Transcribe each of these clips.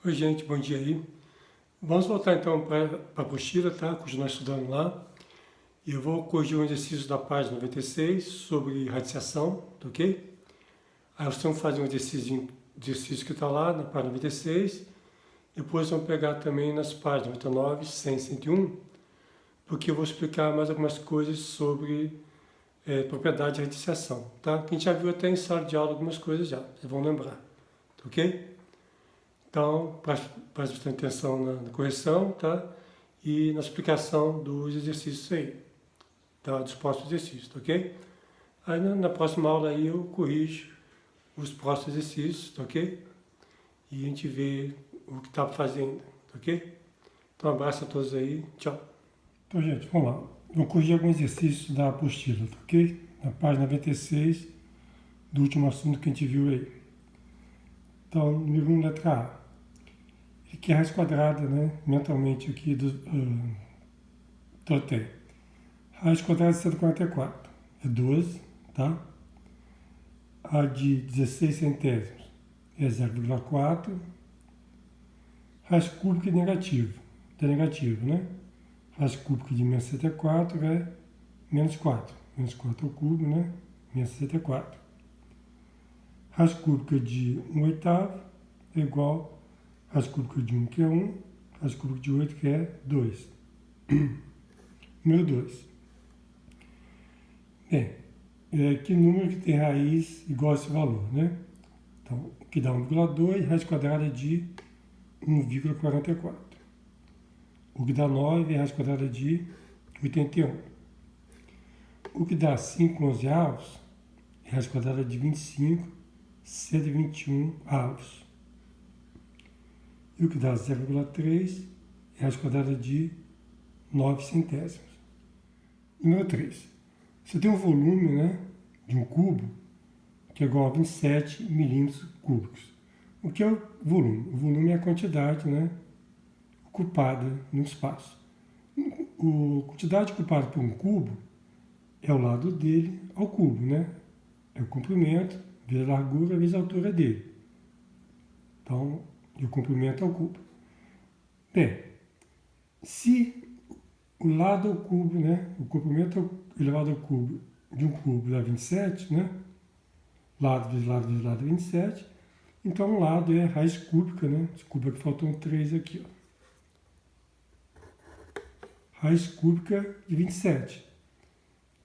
Oi, gente, bom dia aí. Vamos voltar então para a apostila, tá? Continuar estudando lá. E eu vou corrigir um exercício da página 96 sobre radiação, tá ok? Aí vocês vão fazer um exercício que está lá na página 96. Depois vão pegar também nas páginas 99, 100, 101, porque eu vou explicar mais algumas coisas sobre propriedade de radiação, tá? Que a gente já viu até em sala de aula algumas coisas já, vocês vão lembrar, tá ok? Então, preste bastante atenção na correção, tá? E na explicação dos exercícios aí, tá? Dos próximos exercícios, tá ok? Aí na próxima aula aí eu corrijo os próximos exercícios, tá ok? E a gente vê o que está fazendo, tá ok? Então, um abraço a todos aí, tchau. Então, gente, vamos lá. Vou corrigir alguns exercícios da apostila, tá ok? Na página 96 do último assunto que a gente viu aí. Então, número 1, letra A. Ele quer a raiz quadrada, né? Mentalmente aqui do Totem. Raiz quadrada de 144 é 12, tá? A de 16 centésimos é 0,4. Raiz cúbica negativo, é negativo, né? Raiz cúbica de menos 64 é menos 4. Menos 4 ao cubo, né? Menos 64. Raiz cúbica de 1/8 é igual a raiz cúbica de 1, que é 1, raiz cúbica de 8, que é 2. Número 2. Bem, que número que tem raiz igual a esse valor, né? Então, o que dá 1,2, raiz quadrada de 1,44. O que dá 9 é raiz quadrada de 81. O que dá 5/11 é raiz quadrada de 25, 121 avos. E o que dá 0,3 é a raiz quadrada de 9 centésimos. Número 3. Você tem um volume, né, de um cubo que é igual a 27 milímetros cúbicos. O que é o volume? O volume é a quantidade, né, ocupada no espaço. A quantidade ocupada por um cubo é o lado dele ao cubo, né? É o comprimento vezes a largura vezes a altura dele. Então, e o comprimento ao cubo. Bem, se o lado ao cubo, né, o comprimento elevado ao cubo de um cubo dá 27, né, lado vezes lado vezes lado é 27, então um lado é raiz cúbica, né, desculpa que faltam 3 aqui, ó. Raiz cúbica de 27,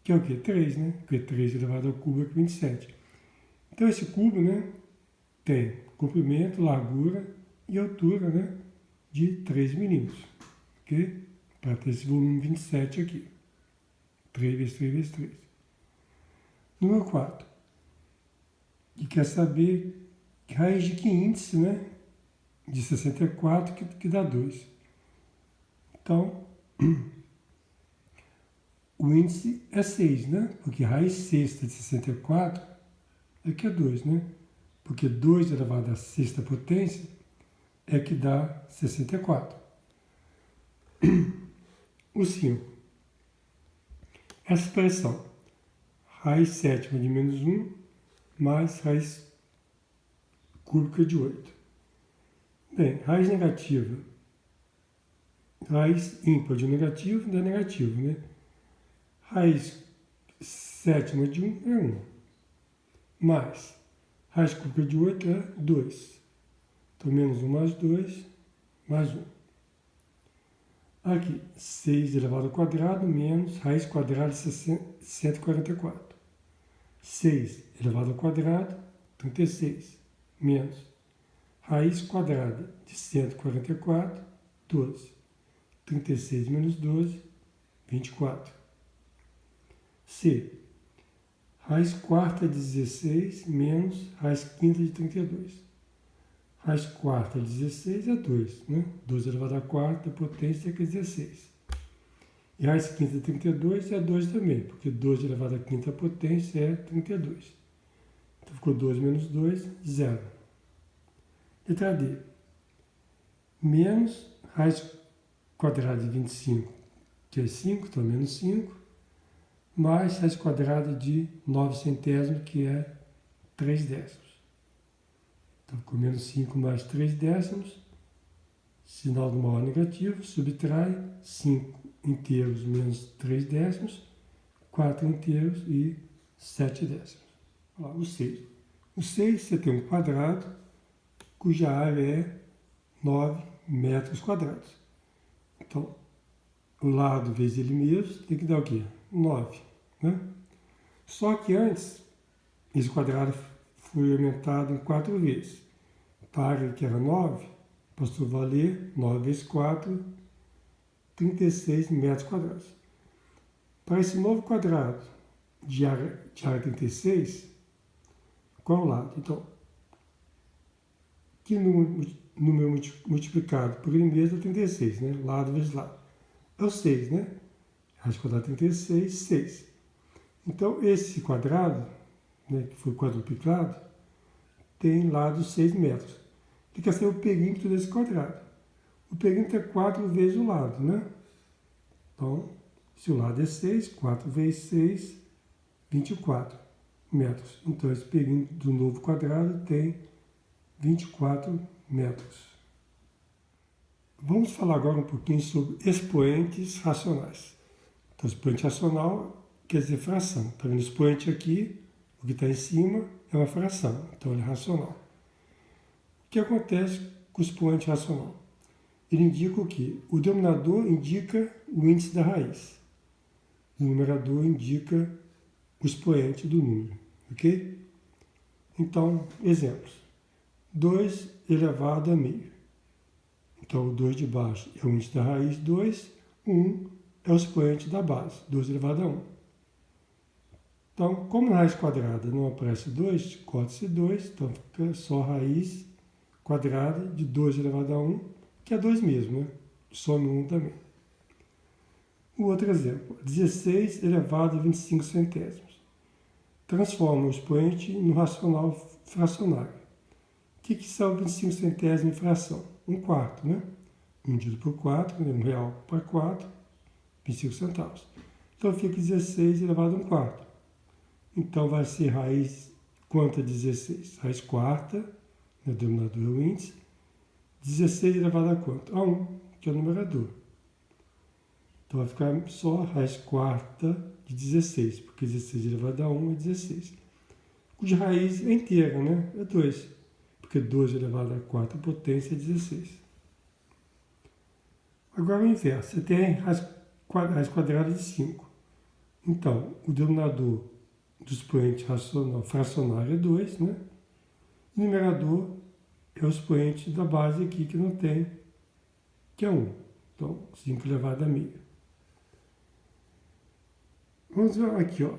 que é o quê? 3, né, porque 3 elevado ao cubo é 27. Então esse cubo, né, tem comprimento, largura e altura, né, de 3 milímetros, ok? Para ter esse volume 27 aqui. 3 vezes 3 vezes 3. Número 4. E quer saber que raiz de que índice, né, de 64 que dá 2. Então, o índice é 6, né? Porque raiz sexta de 64 é que é 2, né? Porque 2 elevado à sexta potência é que dá 64. O 5. Essa expressão, raiz sétima de menos 1 mais raiz cúbica de 8. Bem, raiz negativa, raiz ímpar de negativo dá negativo, né? Raiz sétima de 1 é 1. Mais raiz cúbica de 8 é 2. Então, menos 1 mais 2, mais 1. Aqui, 6 elevado ao quadrado menos raiz quadrada de 144. 6 elevado ao quadrado, 36, menos raiz quadrada de 144, 12. 36 menos 12, 24. C. Raiz quarta de 16 menos raiz quinta de 32. Raiz quarta de 16 é 2, né? 2 elevado à quarta potência que é 16. E raiz quinta de 32 é 2 também, porque 2 elevado à quinta potência é 32. Então ficou 2 menos 2, 0. Letra D. Menos raiz quadrada de 25, que é 5, então menos 5, mais raiz quadrada de 9 centésimos, que é 3 décimos. Então ficou menos 5 mais 3 décimos, sinal do maior negativo, subtrai 5 inteiros menos 3 décimos, 4 inteiros e 7 décimos. Olha lá, o 6. O 6, você tem um quadrado cuja área é 9 metros quadrados. Então, o lado vezes ele mesmo tem que dar o quê? 9, né? Só que antes, esse quadrado foi aumentado em 4 vezes. A área que era 9, passou a valer 9 vezes 4, 36 metros quadrados. Para esse novo quadrado de área 36, qual é o lado? Então, que número multiplicado por ele mesmo é 36, né? Lado vezes lado. É o 6, né? Raiz quadrada 36, 6. Então, esse quadrado, né, que foi quadruplicado, tem lado 6 metros. Ele quer ser o perímetro desse quadrado. O perímetro é 4 vezes o lado, né? Então, se o lado é 6, 4 vezes 6, 24 metros. Então, esse perímetro do novo quadrado tem 24 metros. Vamos falar agora um pouquinho sobre expoentes racionais. Então, expoente racional quer dizer fração. Está vendo o expoente aqui? O que está em cima é uma fração, então ele é racional. O que acontece com o expoente racional? Ele indica o quê? O denominador indica o índice da raiz. O numerador indica o expoente do número, ok? Então, exemplos. 2 elevado a meio. Então, o 2 de baixo é o índice da raiz 2, 1 é o expoente da base, 2 elevado a 1. Então, como na raiz quadrada não aparece 2, corta-se 2, então fica só raiz quadrada de 2 elevado a 1, que é 2 mesmo, né? Some 1 também. O outro exemplo, 16 elevado a 25 centésimos. Transforma o expoente no racional fracionário. O que são 25 centésimos em fração? 1 quarto, né? 1 dividido por 4, né? 1 real para 4, 25 centavos. Então fica 16 elevado a 1 quarto. Então vai ser raiz, quanto é 16? Raiz quarta, né? O denominador é o índice. 16 elevado a quanto? A 1, que é o numerador. Então vai ficar só raiz quarta de 16, porque 16 elevado a 1 é 16. Cuja raiz é inteira, né? É 2, porque 2 elevado a 4 potência é 16. Agora o inverso, você tem raiz quadrada de 5. Então, o denominador do expoente fracionário é 2, né? O numerador é o expoente da base aqui que não tem, que é 1. Então, 5 elevado a meio. Vamos ver aqui, ó.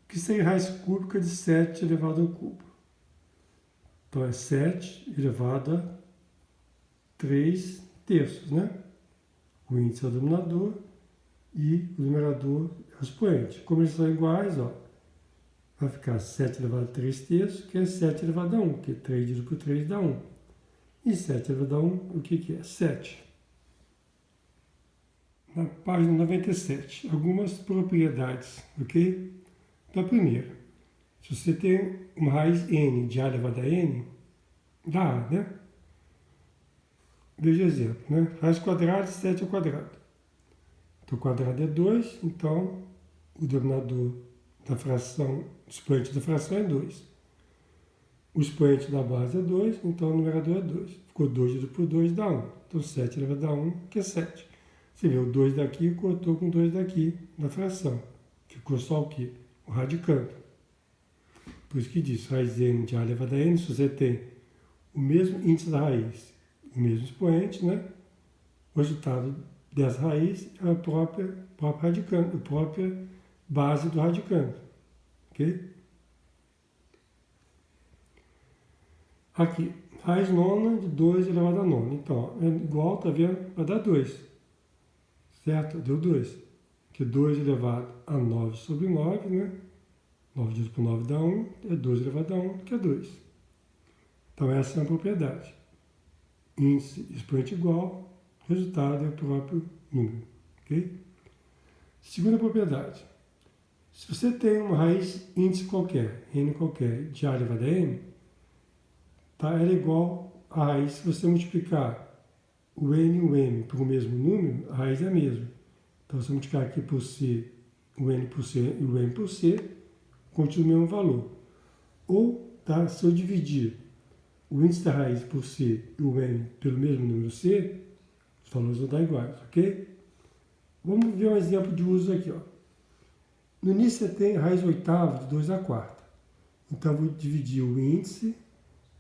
Que seria raiz cúbica de 7 elevado ao cubo. Então, é 7 elevado a 3 terços, né? O índice é o denominador e o numerador é o expoente. Como eles são iguais, ó, vai ficar 7 elevado a 3 terços, que é 7 elevado a 1, que 3 dividido por 3 dá 1. E 7 elevado a 1, o que é? 7. Na página 97, algumas propriedades, ok? Então, primeiro, se você tem uma raiz n de a elevado a n, dá a, né? Veja exemplo, né? Raiz quadrada de 7 ao quadrado. Então, o quadrado é 2, então o denominador da fração, o expoente da fração é 2. O expoente da base é 2, então o numerador é 2. Ficou 2 dividido por 2 dá 1. Então, 7 elevado a 1, que é 7. Você vê, o 2 daqui cortou com 2 daqui, da fração. Ficou só o quê? O radicando. Por isso que diz, raiz n de a elevado a n, se você tem o mesmo índice da raiz, o mesmo expoente, né? O resultado dessa raiz é a própria radicando, a própria base do radicando. Ok? Aqui, raiz nona de 2 elevado a nona. Então, é igual, tá vendo? Vai dar 2. Certo? Deu 2. Que 2 elevado a 9 sobre 9, né? 9 dividido por 9 dá 1, é 2 elevado a 1, que é 2. Então, essa é a propriedade. Índice expoente igual, resultado é o próprio número. Ok? Segunda propriedade. Se você tem uma raiz índice qualquer, n qualquer, de a elevado a n, tá? Ela é igual a raiz se você multiplicar o n e o m para o mesmo número, a raiz é a mesma. Então, se eu multiplicar aqui por c, o n por c e o m por c, continua o mesmo valor. Ou, tá, se eu dividir o índice da raiz por c e o m pelo mesmo número c, os valores vão dar iguais, ok? Vamos ver um exemplo de uso aqui, ó. No início você tem raiz oitava de 2 à quarta. Então, eu vou dividir o índice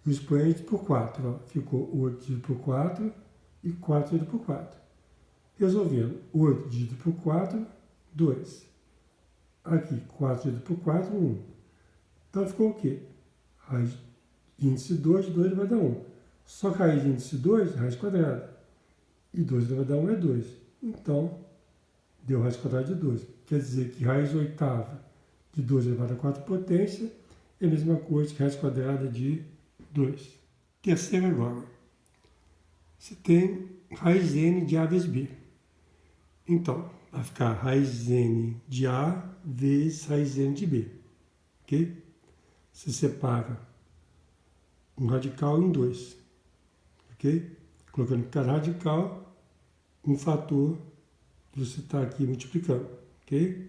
e o expoente por 4. Ó. Ficou 8 dividido por 4 e 4 dividido por 4. Resolvendo, 8 dividido por 4, 2. Aqui, 4 dividido por 4, 1. Então, ficou o quê? Raiz de índice 2 vai dar 1. Só que a raiz de índice 2 é raiz quadrada. E 2 vai dar 1 é 2. Então, deu raiz quadrada de 2. Quer dizer que raiz oitava de 2 elevado a 4 potência é a mesma coisa que raiz quadrada de 2. Terceiro agora. Você tem raiz n de A vezes B. Então, vai ficar raiz n de A vezes raiz n de B. Ok? Você separa um radical em 2. Ok? Colocando cada radical um fator que você está aqui multiplicando. Ok?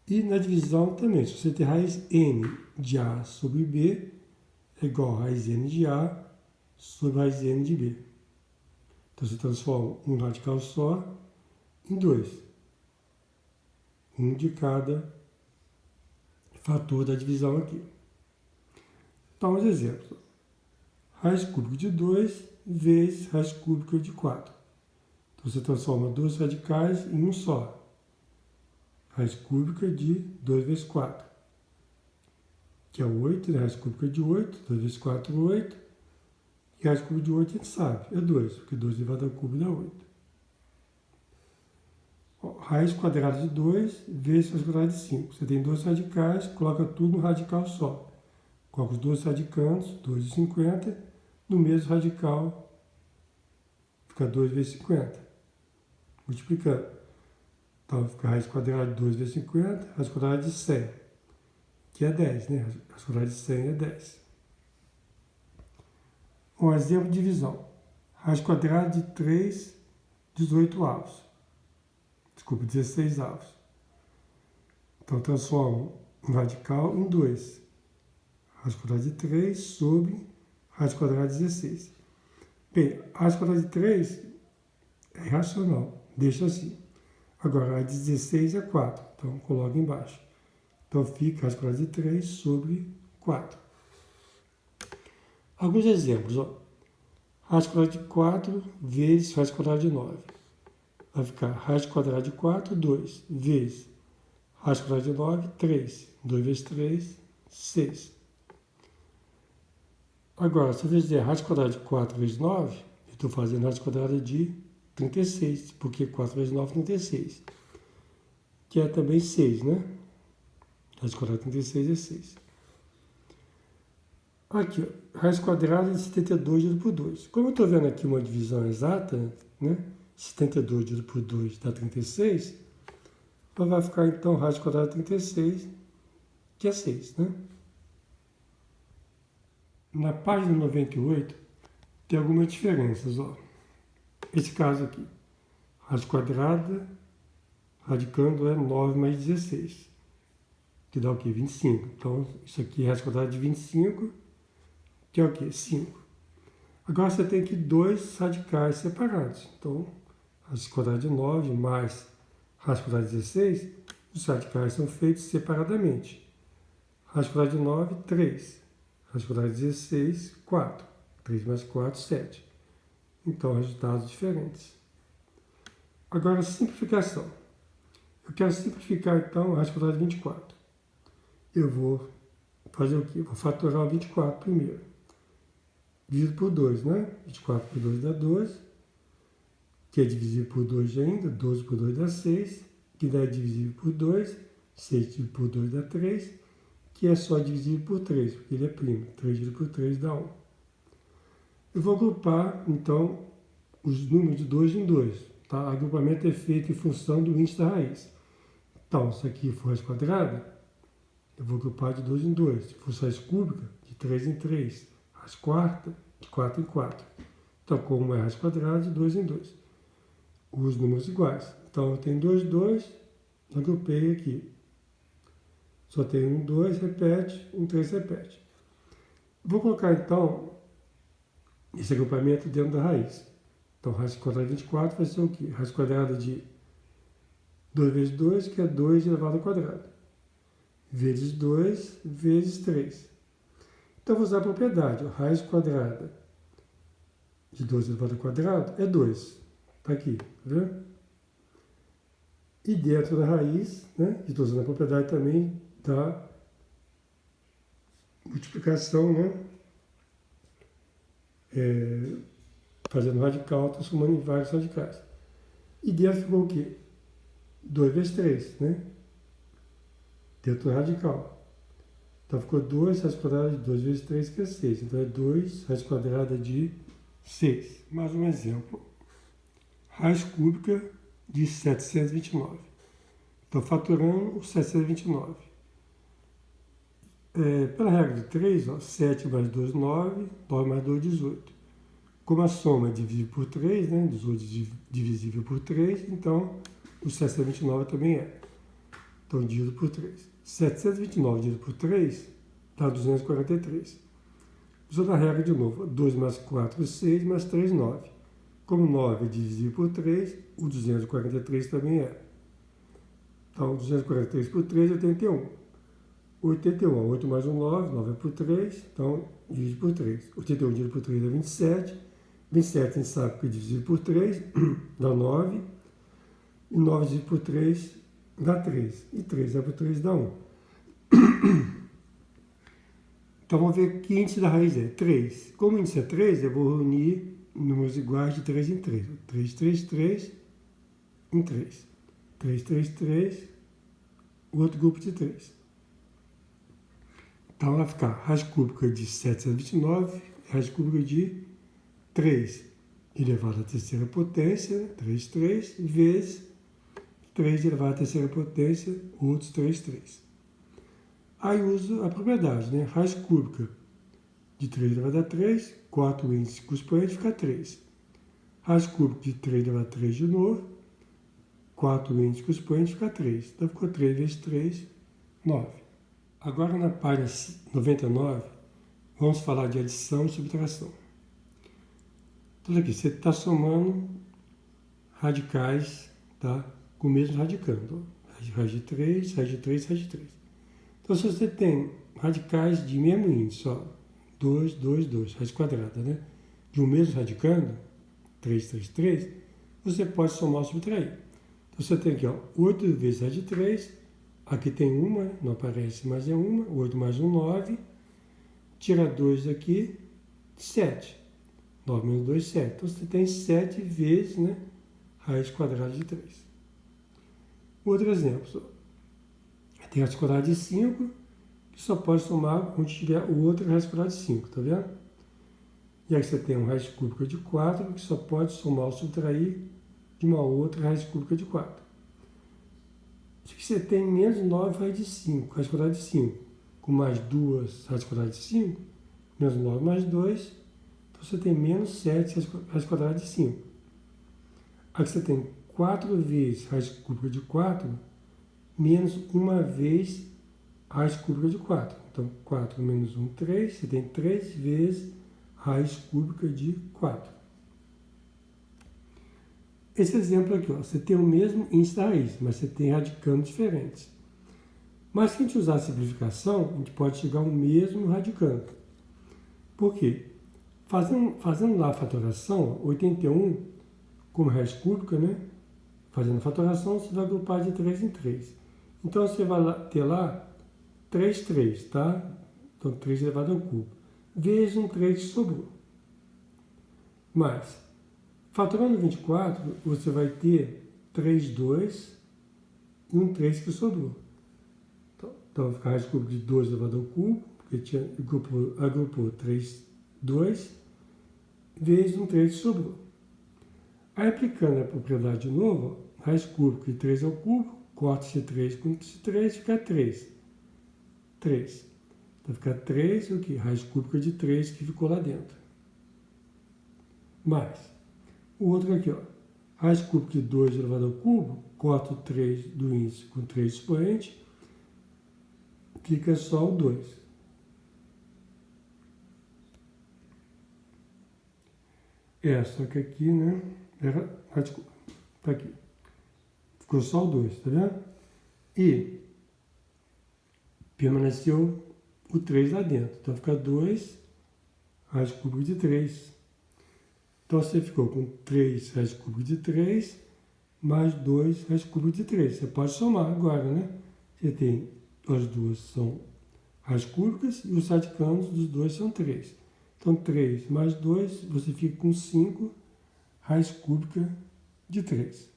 E na divisão também, se você tem raiz n de A sobre B, é igual a raiz n de A sobre raiz n de B. Então você transforma um radical só em 2. Um de cada fator da divisão aqui. Então, os exemplos. Raiz cúbica de 2 vezes raiz cúbica de 4. Então você transforma dois radicais em um só. Raiz cúbica de 2 vezes 4. Que é 8, né? Raiz cúbica de 8. 2 vezes 4 é 8. E raiz cúbica de 8 a gente sabe, é 2, porque 2 elevado ao cubo dá 8. Raiz quadrada de 2 vezes raiz quadrada de 5. Você tem dois radicais, coloca tudo no radical só. Coloca os dois radicandos, 2,50, no mesmo radical, fica 2 vezes 50. Multiplicando. Então fica raiz quadrada de 2 vezes 50, raiz quadrada de 100, que é 10, né? Raiz quadrada de 100 é 10. Um exemplo de divisão. Raiz quadrada de 3, 18 avos. Desculpa, 16 avos. Então, transformo um radical em 2. Raiz quadrada de 3 sobre raiz quadrada de 16. Bem, raiz quadrada de 3 é irracional. Deixa assim. Agora, a de 16 é 4. Então, coloca embaixo. Então, fica raiz quadrada de 3 sobre 4. Alguns exemplos, ó. Raiz quadrada de 4 vezes raiz quadrada de 9. Vai ficar raiz quadrada de 4, 2, vezes raiz quadrada de 9, 3. 2 vezes 3, 6. Agora, se eu fizer raiz quadrada de 4 vezes 9, eu estou fazendo raiz quadrada de 36, porque 4 vezes 9 é 36. Que é também 6, né? Raiz quadrada de 36 é 6. Aqui, ó, raiz quadrada de 72 dividido por 2. Como eu estou vendo aqui uma divisão exata, né? 72 dividido por 2 dá 36. Então vai ficar então raiz quadrada de 36, que é 6, né? Na página 98 tem algumas diferenças, ó. Esse caso aqui, raiz quadrada, radicando é 9 mais 16, que dá o quê? 25. Então, isso aqui é raiz quadrada de 25, que é o quê? 5. Agora você tem aqui dois radicais separados. Então, raiz quadrada de 9 mais raiz quadrada de 16, os radicais são feitos separadamente. Raiz quadrada de 9, 3. Raiz quadrada de 16, 4. 3 mais 4, 7. Então, resultados diferentes. Agora, simplificação. Eu quero simplificar, então, a raiz quadrada de 24. Eu vou fazer o quê? Vou fatorar o 24 primeiro. Dividido por 2, né? 24 por 2 dá 12. Que é divisível por 2 ainda. 12 por 2 dá 6. Que dá divisível por 2. 6 dividido por 2 dá 3. Que é só divisível por 3, porque ele é primo. 3 dividido por 3 dá 1. Eu vou agrupar, então, os números de 2 em 2. Tá? O agrupamento é feito em função do índice da raiz. Então, se aqui for raiz quadrada, eu vou agrupar de 2 em 2. Se for raiz cúbica, de 3 em 3. Raiz quarta, de 4 em 4. Então, como é raiz quadrada de 2 em 2. Os números iguais. Então, eu tenho 2, 2, agrupei aqui. Só tem 1, 2, repete, 1, 3, repete. Vou colocar, então, esse agrupamento dentro da raiz. Então, raiz quadrada de 24 vai ser o quê? Raiz quadrada de 2 vezes 2, que é 2 elevado ao quadrado. Vezes 2, vezes 3. Então, vou usar a propriedade. Raiz quadrada de 2 elevado ao quadrado é 2. Está aqui, tá vendo? E dentro da raiz, né, estou usando a propriedade também da multiplicação, né, fazendo radical, transformando em vários radicais. E dentro ficou o quê? 2 vezes 3, né? Dentro do radical. Então ficou 2 raiz quadrada de 2 vezes 3, que é 6. Então é 2 raiz quadrada de 6. Mais um exemplo. Raiz cúbica de 729. Estou fatorando o 729. Pela regra de 3, 7 mais 2, 9. 9 mais 2, 18. Como a soma é divisível por 3, né? 18 divisível por 3, então o 729 também é. Então, dividido por 3. 729 dividido por 3 dá 243. Usando a regra de novo, 2 mais 4, 6, mais 3, 9. Como 9 é divisível por 3, o 243 também é. Então, 243 por 3 é 81. 81, 8 mais 1, 9, 9 é por 3, então divide por 3. 81 dividido por 3 é 27. 27 a gente sabe que é dividido por 3 dá 9. E 9 dividido por 3 dá 3. E 3 é por 3 dá 1. Então vamos ver que índice da raiz é 3. Como o índice é 3, eu vou reunir números iguais de 3 em 3. 3, 3, 3 em 3. 3, 3, 3, o outro grupo de 3. Então vai ficar raiz cúbica de 729, raiz cúbica de 3 elevado à terceira potência, 3, 3, vezes 3 elevado à terceira potência, outros 3, 3. Aí uso a propriedade, né? Raiz cúbica de 3 elevado a 3, 4 índices com expoente fica 3. Raiz cúbica de 3 elevado a 3 de novo, 4 índices com expoente fica 3. Então ficou 3 vezes 3, 9. Agora na página 99, vamos falar de adição e subtração. Então aqui, você está somando radicais, tá? Com o mesmo radicando. Raiz de 3, raiz de 3, raiz de 3. Então se você tem radicais de mesmo índice, ó, 2, 2, 2, raiz quadrada, né? De um mesmo radicando, 3, 3, 3, você pode somar ou subtrair. Então você tem aqui, ó, 8 vezes raiz de 3, aqui tem uma, não aparece, mas é uma, 8 mais 1, 9, tira 2 aqui, 7. 9 menos 2, 7. Então você tem 7 vezes, né, raiz quadrada de 3. Outro exemplo, tem raiz quadrada de 5, que só pode somar onde tiver o outro raiz quadrada de 5, tá vendo? E aí você tem uma raiz cúbica de 4, que só pode somar ou subtrair de uma outra raiz cúbica de 4. Aqui você tem menos 9 raiz de 5, raiz quadrada de 5, com mais 2 raiz quadrada de 5, menos 9 mais 2, então você tem menos 7 raiz quadrada de 5. Aqui você tem 4 vezes raiz cúbica de 4, menos 1 vez raiz cúbica de 4. Então, 4 menos 1, 3, você tem 3 vezes raiz cúbica de 4. Esse exemplo aqui, ó, você tem o mesmo índice da raiz, mas você tem radicandos diferentes. Mas se a gente usar a simplificação, a gente pode chegar ao mesmo radicando. Por quê? Fazendo lá a fatoração, 81 como raiz cúbica, né? Fazendo a fatoração, você vai agrupar de 3 em 3. Então você vai ter lá 3, 3, tá? Então 3 elevado ao cubo. Vezes um 3 que sobrou. Mas, fatorando 24, você vai ter 3, 2 e um 3 que sobrou. Então vai ficar a raiz cúbica de 2 elevado ao cubo, porque agrupou 3, 2, vezes um 3 que sobrou. Aí aplicando a propriedade de novo, raiz cúbica de 3 ao cubo, corta esse 3 com esse 3, fica 3. 3. Então fica 3, o que? Raiz cúbica de 3 que ficou lá dentro. mais o outro aqui, ó, raiz cúbica de 2 elevado ao cubo, corta o 3 do índice com 3 expoentes, fica só o 2. Só que aqui, né, desculpa, tá aqui. Ficou só o 2, tá vendo? E permaneceu o 3 lá dentro. Então fica 2 raiz cúbica de 3. Então você ficou com 3 raiz cúbica de 3 mais 2 raiz cúbica de 3. Você pode somar agora, né? Você tem, as duas são raiz cúbicas e os radicanos dos dois são 3. Então 3 mais 2, você fica com 5 raiz cúbica de 3.